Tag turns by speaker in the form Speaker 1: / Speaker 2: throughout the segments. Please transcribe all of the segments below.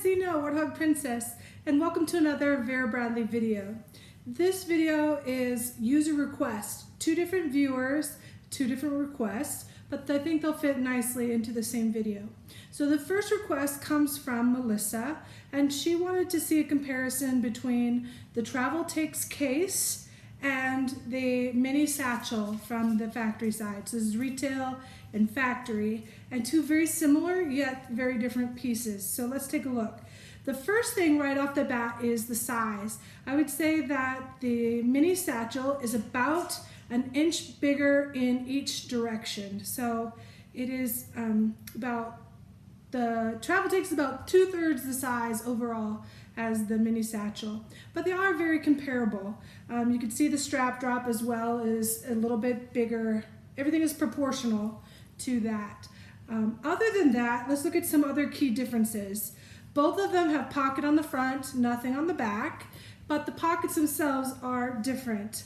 Speaker 1: it's Zena, Warthog Princess, and welcome to another Vera Bradley video. This video is user request. Two different viewers, two different requests, but I think they'll fit nicely into the same video. So the first request comes from Melissa, and she wanted to see a comparison between the Travel Takes case and the mini satchel from the factory side. So this is retail and factory, and two very similar yet very different pieces. So let's take a look. The first thing right off the bat is the size. I would say that the mini satchel is about an inch bigger in each direction. So it is the Travel Takes about 2/3 the size overall as the mini satchel, but they are very comparable. You can see the strap drop as well is a little bit bigger. Everything is proportional to that. Other than that, let's look at some other key differences. Both of them have pocket on the front, nothing on the back, but the pockets themselves are different.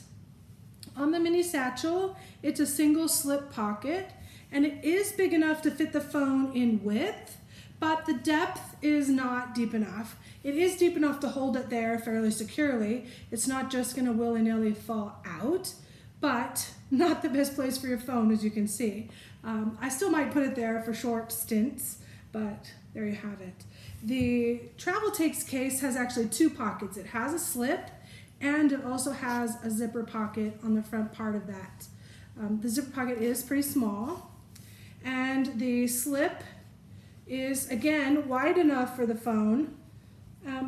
Speaker 1: On the mini satchel, it's a single slip pocket, and it is big enough to fit the phone in width, but the depth is not deep enough. It is deep enough to hold it there fairly securely. It's not just gonna willy-nilly fall out, but not the best place for your phone, as you can see. I still might put it there for short stints, but there you have it. The Travel Takes case has actually two pockets. It has a slip, and it also has a zipper pocket on the front part of that. The zipper pocket is pretty small, and the slip is, again, wide enough for the phone,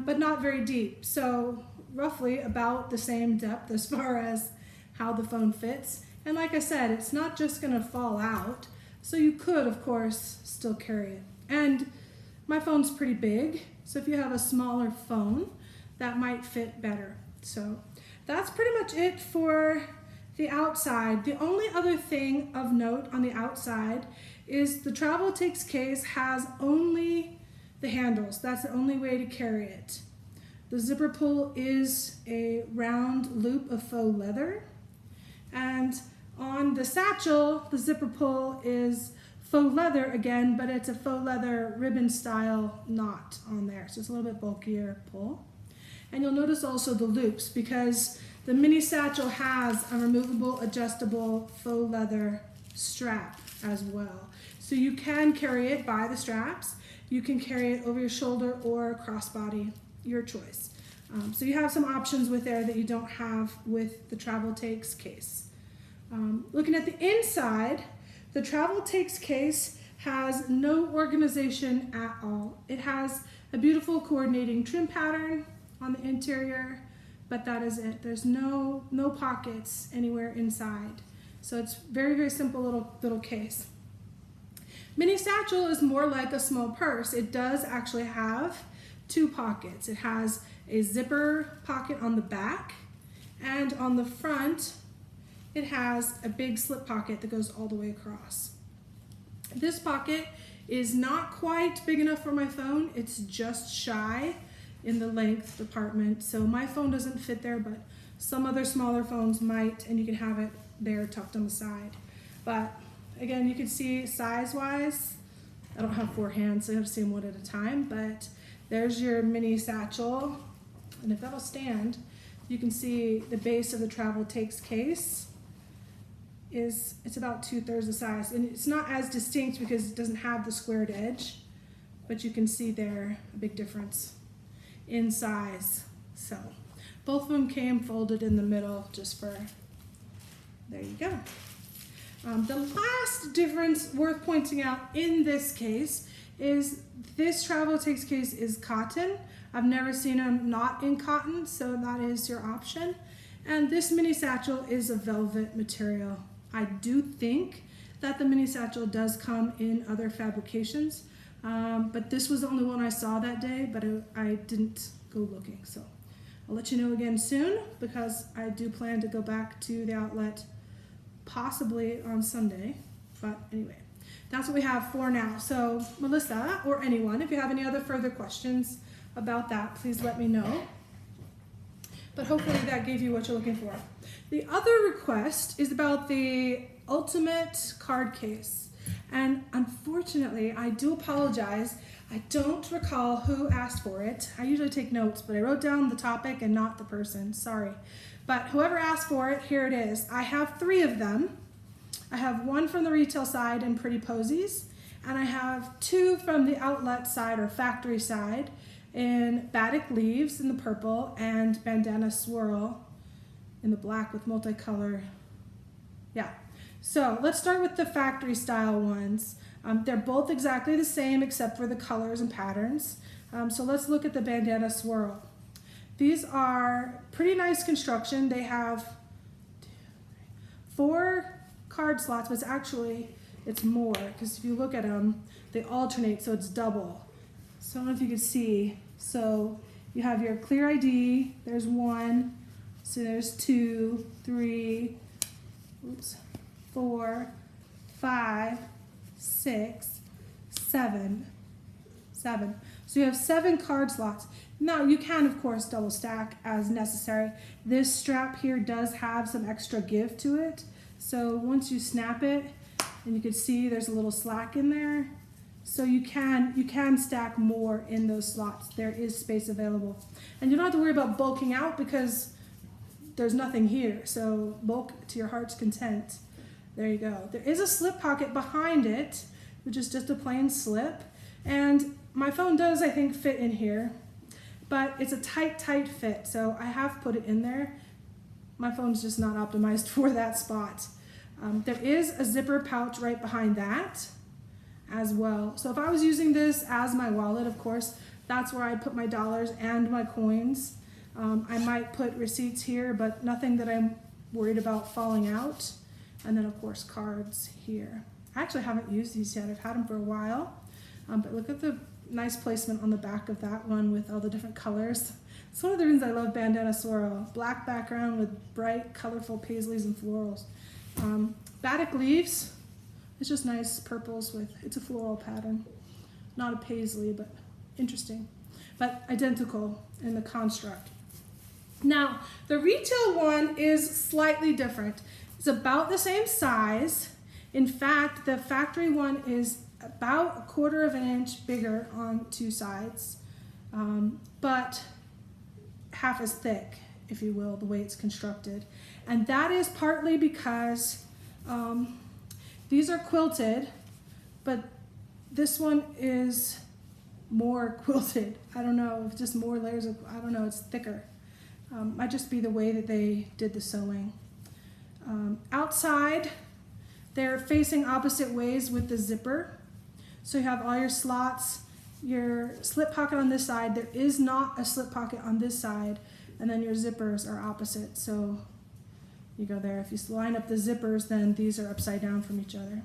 Speaker 1: but not very deep. So roughly about the same depth as far as how the phone fits. And like I said, it's not just gonna fall out. So you could, of course, still carry it. And my phone's pretty big, so if you have a smaller phone, that might fit better. So that's pretty much it for the outside. The only other thing of note on the outside is the Travel Takes case has only the handles. That's the only way to carry it. The zipper pull is a round loop of faux leather, and on the satchel, the zipper pull is faux leather again, but it's a faux leather ribbon style knot on there. So it's a little bit bulkier pull. And you'll notice also the loops, because the mini satchel has a removable, adjustable faux leather strap as well. So you can carry it by the straps. You can carry it over your shoulder or crossbody, your choice. So you have some options with there that you don't have with the Travel Takes case. Looking at the inside, the Travel Takes case has no organization at all. It has a beautiful coordinating trim pattern on the interior, but that is it. There's no pockets anywhere inside. So it's very, very simple little case. Mini satchel is more like a small purse. It does actually have two pockets. It has a zipper pocket on the back, and on the front, it has a big slip pocket that goes all the way across. This pocket is not quite big enough for my phone. It's just shy in the length department. So my phone doesn't fit there, but some other smaller phones might, and you can have it there tucked on the side. But again, you can see size-wise, I don't have four hands, so I have to see them one at a time, but there's your mini satchel. And if that'll stand, you can see the base of the Travel Takes case it's about 2/3 the size, and it's not as distinct because it doesn't have the squared edge, but you can see there a big difference in size. So both of them came folded in the middle just for, there you go. The last difference worth pointing out in this case is this Travel Takes case is cotton. I've never seen them not in cotton, so that is your option. And this mini satchel is a velvet material. I do think that the mini satchel does come in other fabrications, but this was the only one I saw that day, but I didn't go looking. So I'll let you know again soon, because I do plan to go back to the outlet possibly on Sunday. But anyway, that's what we have for now. So Melissa, or anyone, if you have any other further questions about that, please let me know. But hopefully that gave you what you're looking for. The other request is about the ultimate card case. And unfortunately, I do apologize. I don't recall who asked for it. I usually take notes, but I wrote down the topic and not the person. Sorry. But whoever asked for it, here it is. I have 3 of them. I have 1 from the retail side in Pretty Posies, and I have 2 from the outlet side or factory side in Batik Leaves in the purple and Bandana Swirl in the black with multicolor. Yeah. So let's start with the factory style ones. They're both exactly the same except for the colors and patterns. So let's look at the Bandana Swirl. These are pretty nice construction. They have 4 card slots, but it's more because if you look at them, they alternate, so it's double. So I don't know if you can see. So you have your clear ID, there's 1, so there's 2, 3, 4, 5, 6, 7. So you have 7 card slots. Now you can of course double stack as necessary. This strap here does have some extra give to it. So once you snap it, and you can see there's a little slack in there. So you can stack more in those slots. There is space available. And you don't have to worry about bulking out because there's nothing here. So bulk to your heart's content. There you go. There is a slip pocket behind it, which is just a plain slip. And my phone does, I think, fit in here. But it's a tight fit. So I have put it in there. My phone's just not optimized for that spot. There is a zipper pouch right behind that as well. So if I was using this as my wallet, of course, that's where I put my dollars and my coins. I might put receipts here, but nothing that I'm worried about falling out. And then of course cards here. I actually haven't used these yet. I've had them for a while. But look at the nice placement on the back of that one with all the different colors. It's one of the reasons I love Bandana Swirl. Black background with bright, colorful paisleys and florals. Batik Leaves, it's just nice purples with, it's a floral pattern. Not a paisley, but interesting. But identical in the construct. Now, the retail one is slightly different. It's about the same size. In fact, the factory one is about 1/4 of an inch bigger on 2 sides, but half as thick, if you will, the way it's constructed. And that is partly because these are quilted, but this one is more quilted. I don't know, just more layers of, I don't know, it's thicker. Might just be the way that they did the sewing. Outside, they're facing opposite ways with the zipper. So you have all your slots, your slip pocket on this side. There is not a slip pocket on this side, and then your zippers are opposite. So you go there. If you line up the zippers, then these are upside down from each other.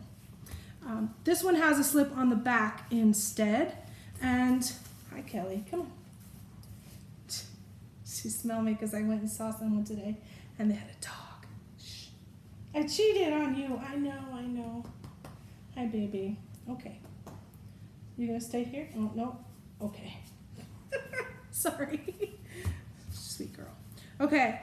Speaker 1: This one has a slip on the back instead. And hi, Kelly, come on. She smelled me because I went and saw someone today, and they had a dog. Shh. I cheated on you. I know. Hi, baby. Okay. You gonna stay here? Oh, no. Okay. Sorry. Sweet girl. Okay.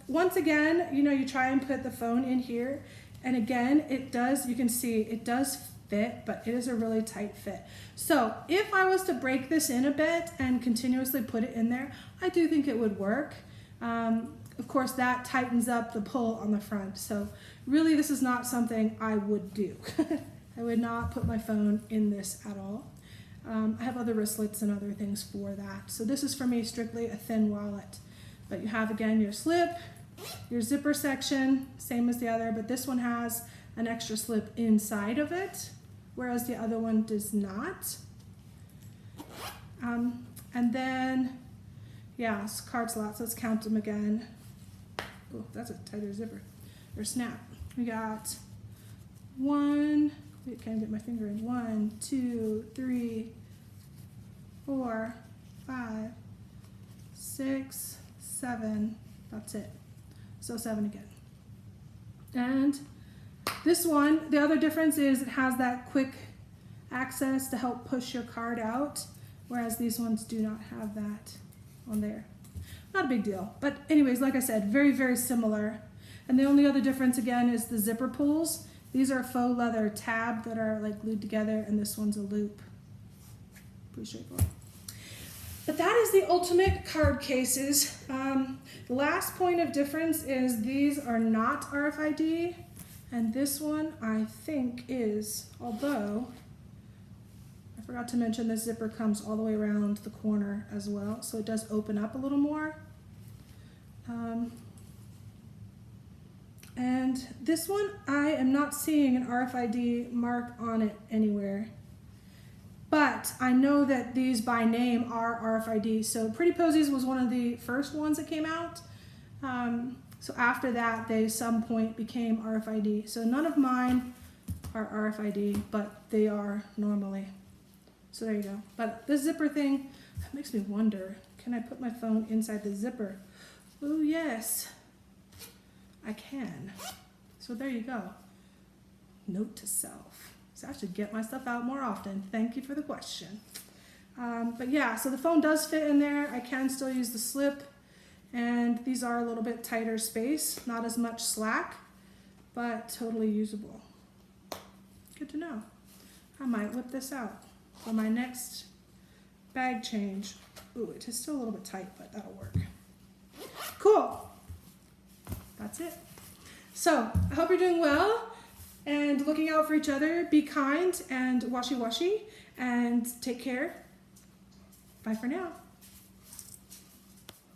Speaker 1: Once again, you try and put the phone in here. And again, it does, you can see, it does fit, but it is a really tight fit. So if I was to break this in a bit and continuously put it in there, I do think it would work. Of course, that tightens up the pull on the front. So really, this is not something I would do. I would not put my phone in this at all. I have other wristlets and other things for that. So this is for me strictly a thin wallet. But you have, again, your slip, your zipper section, same as the other, but this one has an extra slip inside of it, whereas the other one does not. And then, yeah, card slots, let's count them again. Oh, that's a tighter zipper, or snap. We got 1, wait, can't get my finger in. 1, 2, 3, 4, 5, 6, 7. That's it. So 7 again. And this one, the other difference is it has that quick access to help push your card out, whereas these ones do not have that on there. Not a big deal. But anyways, like I said, very, very similar. And the only other difference, again, is the zipper pulls. These are faux leather tab that are like glued together, and this one's a loop. Pretty straightforward. But that is the ultimate card cases. The last point of difference is these are not RFID, and this one I think is, although I forgot to mention the zipper comes all the way around the corner as well, so it does open up a little more. And this one, I am not seeing an RFID mark on it anywhere. But I know that these by name are RFID. So Pretty Posies was one of the first ones that came out. So after that, they some point became RFID. So none of mine are RFID, but they are normally. So there you go. But the zipper thing, that makes me wonder, can I put my phone inside the zipper? Oh yes, I can. So there you go. Note to self. So I should get my stuff out more often. Thank you for the question. But yeah, so the phone does fit in there. I can still use the slip, and these are a little bit tighter space, not as much slack, but totally usable. Good to know. I might whip this out for my next bag change. Ooh, it is still a little bit tight, but that'll work. Cool. That's it. So I hope you're doing well and looking out for each other. Be kind and washy-washy, and take care. Bye for now.